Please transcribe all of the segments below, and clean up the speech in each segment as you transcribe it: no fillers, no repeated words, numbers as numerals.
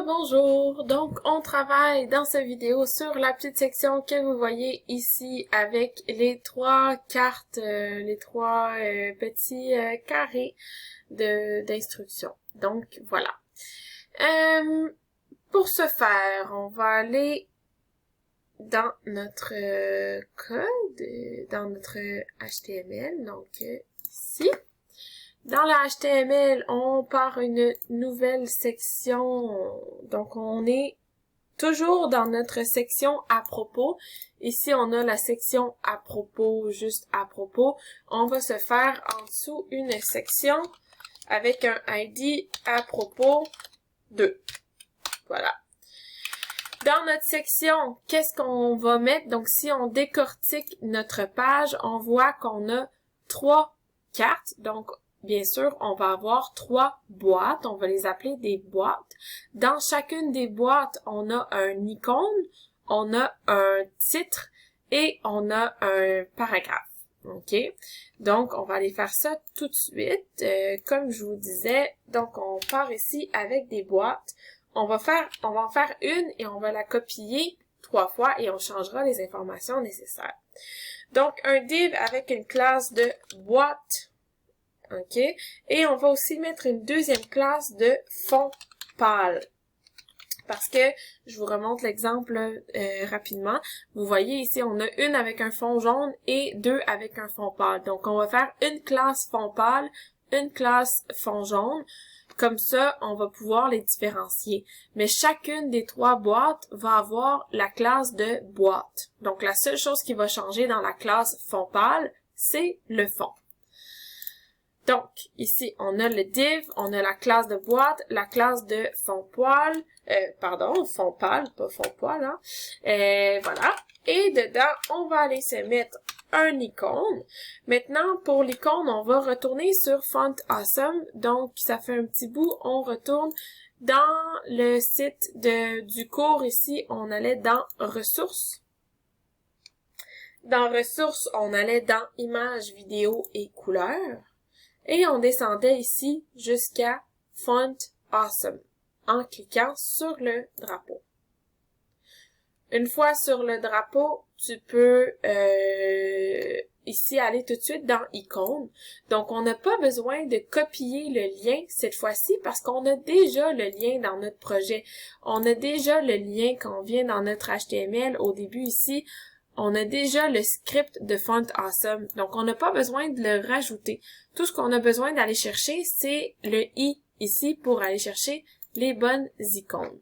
Bonjour, donc on travaille dans cette vidéo sur la petite section que vous voyez ici avec les trois cartes, les trois petits carrés d'instruction. Donc voilà. Pour ce faire, on va aller dans notre code, dans notre HTML, donc ici. Dans la HTML, on part une nouvelle section, donc on est toujours dans notre section à propos. Ici, on a la section à propos, juste à propos. On va se faire en dessous une section avec un ID à propos 2. Voilà. Dans notre section, qu'est-ce qu'on va mettre? Donc, si on décortique notre page, on voit qu'on a 3 cartes. Donc, bien sûr, on va avoir 3 boîtes. On va les appeler des boîtes. Dans chacune des boîtes, on a un icône, on a un titre et on a un paragraphe. OK? Donc, on va aller faire ça tout de suite. Comme je vous disais, donc on part ici avec des boîtes. On va en faire une et on va la copier 3 fois et on changera les informations nécessaires. Donc, un div avec une classe de boîte. OK? Et on va aussi mettre une deuxième classe de fond pâle. Parce que, je vous remonte l'exemple rapidement. Vous voyez ici, on a une avec un fond jaune et 2 avec un fond pâle. Donc, on va faire une classe fond pâle, une classe fond jaune. Comme ça, on va pouvoir les différencier. Mais chacune des 3 boîtes va avoir la classe de boîte. Donc, la seule chose qui va changer dans la classe fond pâle, c'est le fond. Donc, ici, on a le div, on a la classe de boîte, la classe de fond pâle, fond pâle, pas fond poil, hein. Voilà. Et dedans, on va aller se mettre un icône. Maintenant, pour l'icône, on va retourner sur Font Awesome. Donc, ça fait un petit bout, on retourne dans le site du cours. Ici, on allait dans Ressources. Dans Ressources, on allait dans Images, vidéos et couleurs. Et on descendait ici jusqu'à Font Awesome en cliquant sur le drapeau. Une fois sur le drapeau, tu peux ici aller tout de suite dans Icônes. Donc, on n'a pas besoin de copier le lien cette fois-ci parce qu'on a déjà le lien dans notre projet. On a déjà le lien quand on vient dans notre HTML au début ici. On a déjà le script de Font Awesome, donc on n'a pas besoin de le rajouter. Tout ce qu'on a besoin d'aller chercher, c'est le i ici pour aller chercher les bonnes icônes.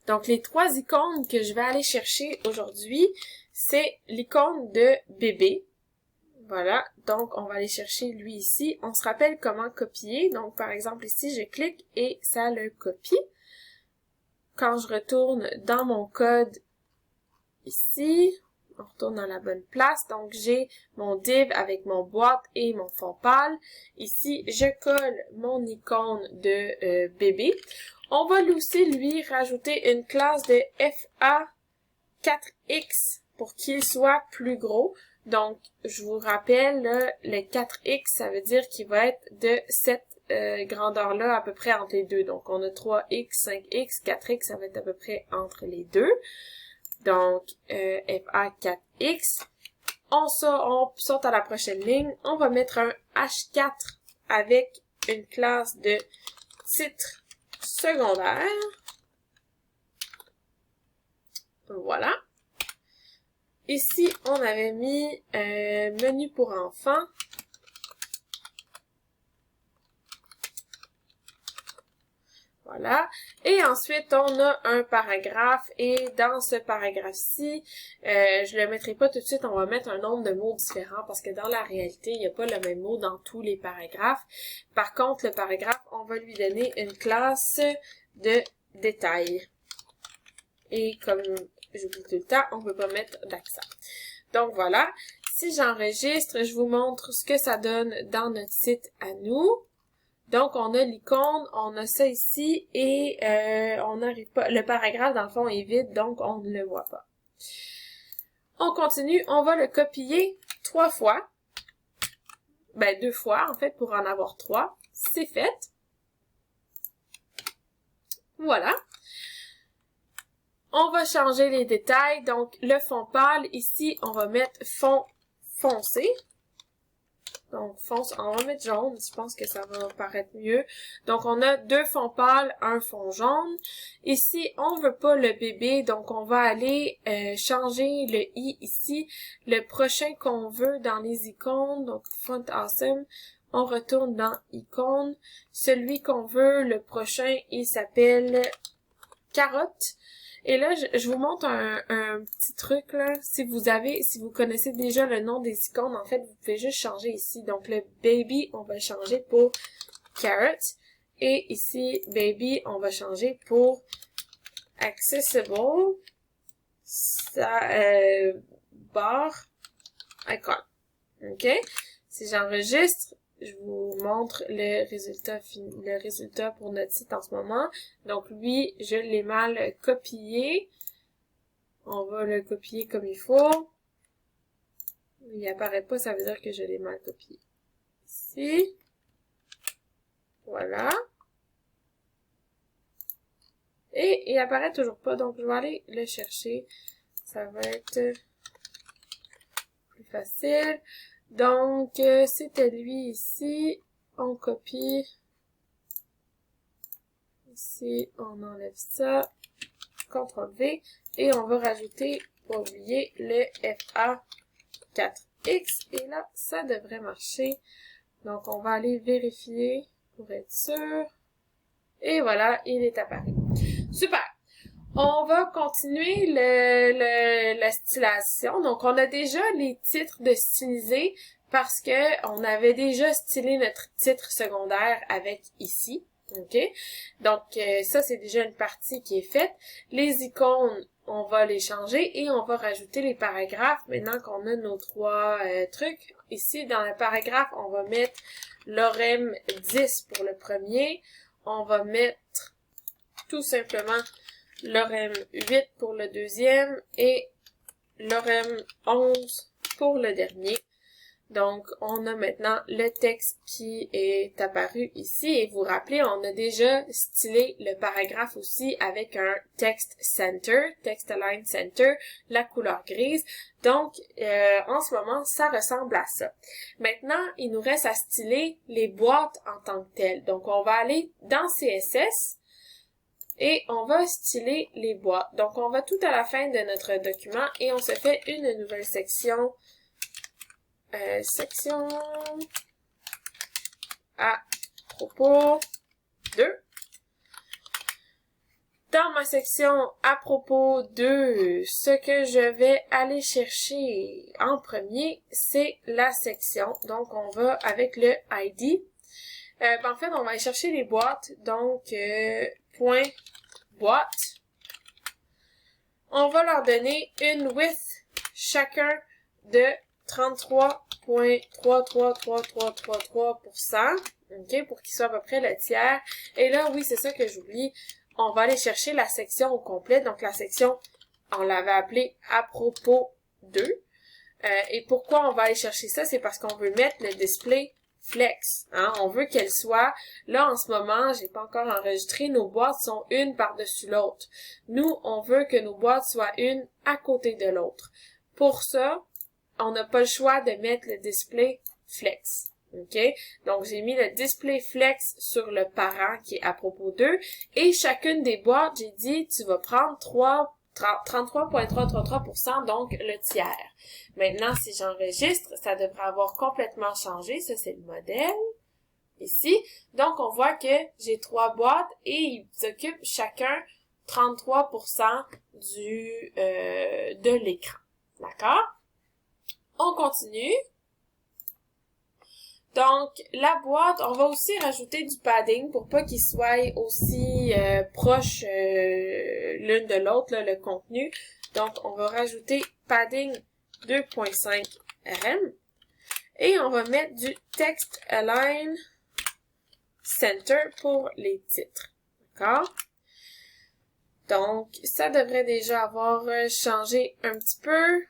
Donc les 3 icônes que je vais aller chercher aujourd'hui, c'est l'icône de bébé. Voilà, donc on va aller chercher lui ici. On se rappelle comment copier, donc par exemple ici, je clique et ça le copie. Quand je retourne dans mon code, ici, on retourne dans la bonne place. Donc, j'ai mon div avec mon boîte et mon fond pâle. Ici, je colle mon icône de bébé. On va aussi lui rajouter une classe de FA4X pour qu'il soit plus gros. Donc, je vous rappelle, là, le 4X, ça veut dire qu'il va être de cette grandeur-là à peu près entre les deux. Donc, on a 3X, 5X, 4X, ça va être à peu près entre les deux. Donc, FA4X. On saute à la prochaine ligne. On va mettre un H4 avec une classe de titre secondaire. Voilà. Ici, on avait mis menu pour enfants. Voilà. Et ensuite, on a un paragraphe et dans ce paragraphe-ci, je le mettrai pas tout de suite, on va mettre un nombre de mots différents parce que dans la réalité, il n'y a pas le même mot dans tous les paragraphes. Par contre, le paragraphe, on va lui donner une classe de détail. Et comme j'oublie tout le temps, on ne peut pas mettre d'accent. Donc voilà. Si j'enregistre, je vous montre ce que ça donne dans notre site à nous. Donc, on a l'icône, on a ça ici, et on n'arrive pas. Le paragraphe, dans le fond, est vide, donc on ne le voit pas. On continue, on va le copier 3 fois. Ben, 2 fois, en fait, pour en avoir 3. C'est fait. Voilà. On va changer les détails. Donc, le fond pâle, ici, on va mettre fond foncé. Donc, on va mettre jaune. Je pense que ça va paraître mieux. Donc, on a deux fonds pâles, un fond jaune. Ici, on veut pas le bébé. Donc, on va aller changer le i ici. Le prochain qu'on veut dans les icônes, donc Font Awesome, on retourne dans icônes. Celui qu'on veut, le prochain, il s'appelle Carotte. Et là, je vous montre un petit truc, là. Si vous connaissez déjà le nom des icônes, en fait, vous pouvez juste changer ici. Donc, le baby, on va changer pour carrot. Et ici, baby, on va changer pour accessible. Bar icon. OK? Si j'enregistre, je vous montre le résultat pour notre site en ce moment. Donc lui, je l'ai mal copié. On va le copier comme il faut. Il apparaît pas, ça veut dire que je l'ai mal copié. Ici. Voilà. Et il apparaît toujours pas, donc je vais aller le chercher. Ça va être plus facile. Donc, c'était lui ici. On copie. Ici, on enlève ça. CTRL-V. Et on va rajouter, pas oublier, le FA4X. Et là, ça devrait marcher. Donc, on va aller vérifier pour être sûr. Et voilà, il est apparu. Super! On va continuer la stylation. Donc, on a déjà les titres de styliser parce que on avait déjà stylé notre titre secondaire avec ici. OK? Donc, ça, c'est déjà une partie qui est faite. Les icônes, on va les changer et on va rajouter les paragraphes maintenant qu'on a nos trois trucs. Ici, dans le paragraphe, on va mettre l'orem 10 pour le premier. On va mettre tout simplement l'orem 8 pour le deuxième et l'orem 11 pour le dernier. Donc, on a maintenant le texte qui est apparu ici. Et vous vous rappelez, on a déjà stylé le paragraphe aussi avec un text center, text align center, la couleur grise. Donc, en ce moment, ça ressemble à ça. Maintenant, il nous reste à styler les boîtes en tant que telles. Donc, on va aller dans CSS. Et on va styler les boîtes. Donc, on va tout à la fin de notre document et on se fait une nouvelle section. Section à propos de. Dans ma section à propos de, ce que je vais aller chercher en premier, c'est la section. Donc, on va avec le ID. En fait, on va aller chercher les boîtes. Donc, point boîte. On va leur donner une width chacun de 33.333333%, OK, pour qu'il soit à peu près le tiers. Et là, oui, c'est ça que j'oublie. On va aller chercher la section au complet. Donc, la section, on l'avait appelée à propos de. Et pourquoi on va aller chercher ça? C'est parce qu'on veut mettre le display flex. Hein? On veut qu'elle soit, là en ce moment, j'ai pas encore enregistré, nos boîtes sont une par-dessus l'autre. Nous, on veut que nos boîtes soient une à côté de l'autre. Pour ça, on n'a pas le choix de mettre le display flex. OK? Donc, j'ai mis le display flex sur le parent qui est à propos d'eux. Et chacune des boîtes, j'ai dit, tu vas prendre 33.333%, donc le tiers. Maintenant, si j'enregistre, ça devrait avoir complètement changé. Ça, c'est le modèle. Ici. Donc, on voit que j'ai trois boîtes et ils occupent chacun 33% de l'écran. D'accord? On continue. Donc, la boîte, on va aussi rajouter du padding pour pas qu'ils soient aussi proches l'une de l'autre, le contenu. Donc, on va rajouter padding 2.5 RM. Et on va mettre du text align center pour les titres. D'accord? Donc, ça devrait déjà avoir changé un petit peu.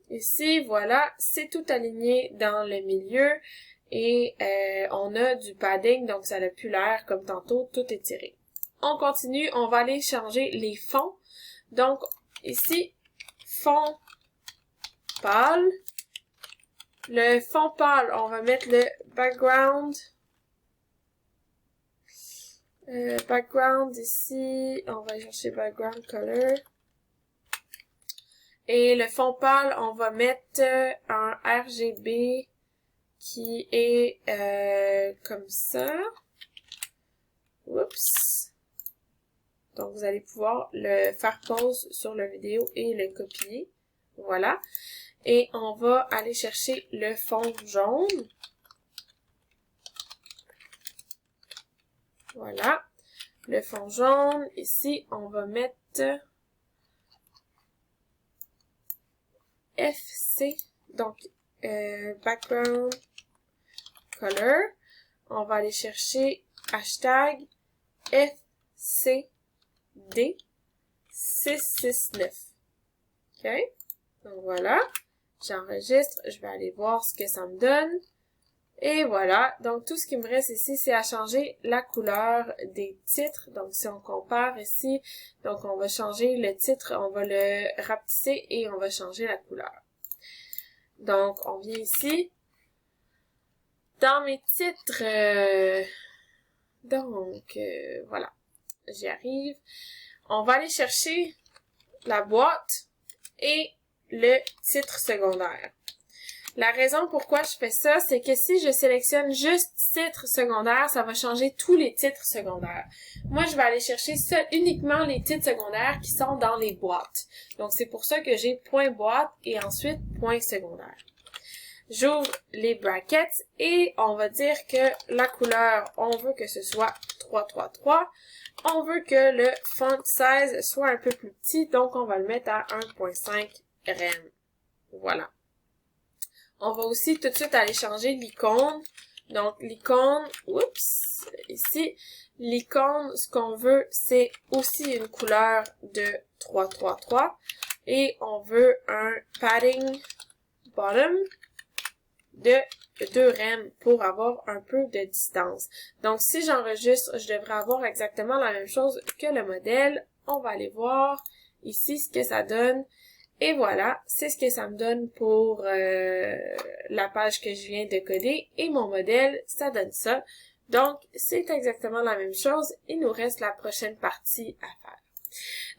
Ici, voilà, c'est tout aligné dans le milieu et on a du padding, donc ça n'a plus l'air comme tantôt, tout étiré. on continue, on va aller changer les fonds. Donc, ici, fond pâle. Le fond pâle, on va mettre le background. Background ici, on va chercher background color. Et le fond pâle, on va mettre un RGB qui est comme ça. Oups. Donc, vous allez pouvoir le faire pause sur la vidéo et le copier. Voilà. Et on va aller chercher le fond jaune. Voilà. Le fond jaune. Ici, on va mettre FC. Donc, background color. On va aller chercher hashtag FCD 669. OK? Donc voilà. J'enregistre. Je vais aller voir ce que ça me donne. Et voilà. Donc tout ce qui me reste ici, c'est à changer la couleur des titres. Donc si on compare ici, donc on va changer le titre, on va le rapetisser et on va changer la couleur. Donc on vient ici. Dans mes titres, voilà, j'y arrive. On va aller chercher la boîte et le titre secondaire. La raison pourquoi je fais ça, c'est que si je sélectionne juste titre secondaire, ça va changer tous les titres secondaires. Moi, je vais aller chercher uniquement les titres secondaires qui sont dans les boîtes. Donc, c'est pour ça que j'ai point boîte et ensuite point secondaire. J'ouvre les brackets et on va dire que la couleur, on veut que ce soit 333. On veut que le font size soit un peu plus petit, donc on va le mettre à 1.5 rem. Voilà. On va aussi tout de suite aller changer l'icône. Donc l'icône, oups, ici, l'icône, ce qu'on veut, c'est aussi une couleur de 333. Et on veut un padding bottom de 2 rem pour avoir un peu de distance. Donc, si j'enregistre, je devrais avoir exactement la même chose que le modèle. On va aller voir ici ce que ça donne. Et voilà, c'est ce que ça me donne pour la page que je viens de coder. Et mon modèle, ça donne ça. Donc, c'est exactement la même chose. Il nous reste la prochaine partie à faire.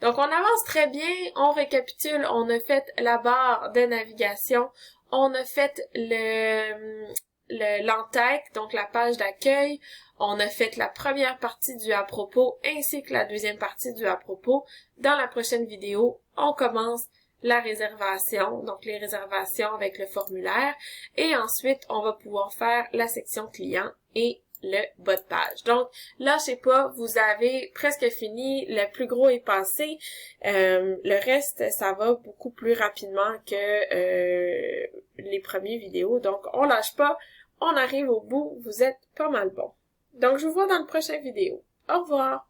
Donc, on avance très bien. On récapitule. On a fait la barre de navigation. On a fait l'entête, donc la page d'accueil. On a fait la première partie du à propos ainsi que la deuxième partie du à propos. Dans la prochaine vidéo, on commence la réservation, donc les réservations avec le formulaire. Et ensuite, on va pouvoir faire la section client et le bas de page. Donc, lâchez pas, vous avez presque fini, le plus gros est passé. Le reste, ça va beaucoup plus rapidement que les premières vidéos. Donc, on lâche pas, on arrive au bout, vous êtes pas mal bon. Donc, je vous vois dans la prochaine vidéo. Au revoir!